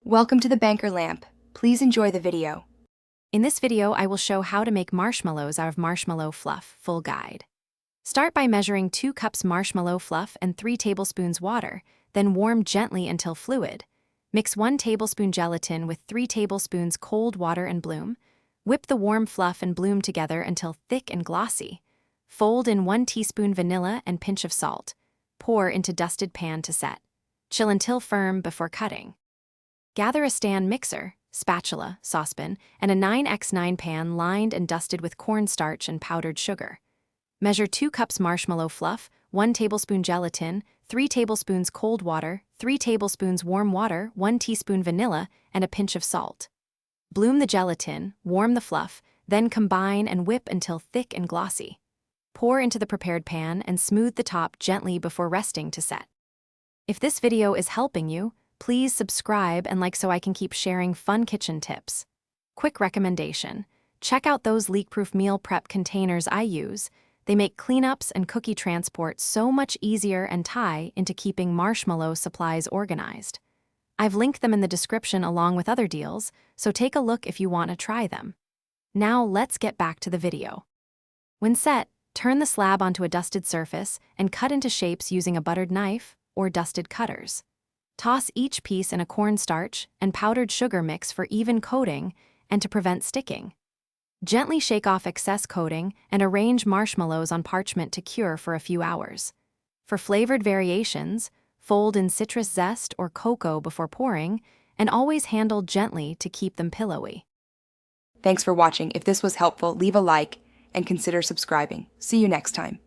Welcome to the Banker Lamp. Please enjoy the video. In this video, I will show how to make marshmallows out of marshmallow fluff, full guide. Start by measuring 2 cups marshmallow fluff and 3 tablespoons water, then warm gently until fluid. Mix 1 tablespoon gelatin with 3 tablespoons cold water and bloom. Whip the warm fluff and bloom together until thick and glossy. Fold in 1 teaspoon vanilla and pinch of salt. Pour into dusted pan to set. Chill until firm before cutting. Gather a stand mixer, spatula, saucepan, and a 9x9 pan lined and dusted with cornstarch and powdered sugar. Measure 2 cups marshmallow fluff, 1 tablespoon gelatin, 3 tablespoons cold water, 3 tablespoons warm water, 1 teaspoon vanilla, and a pinch of salt. Bloom the gelatin, warm the fluff, then combine and whip until thick and glossy. Pour into the prepared pan and smooth the top gently before resting to set. If this video is helping you, please subscribe and like so I can keep sharing fun kitchen tips. Quick recommendation: check out those leak-proof meal prep containers I use. They make cleanups and cookie transport so much easier and tie into keeping marshmallow supplies organized. I've linked them in the description along with other deals, so take a look if you want to try them. Now let's get back to the video. When set, turn the slab onto a dusted surface and cut into shapes using a buttered knife or dusted cutters. Toss each piece in a cornstarch and powdered sugar mix for even coating and to prevent sticking. Gently shake off excess coating and arrange marshmallows on parchment to cure for a few hours. For flavored variations, fold in citrus zest or cocoa before pouring, and always handle gently to keep them pillowy. Thanks for watching. If this was helpful, leave a like and consider subscribing. See you next time.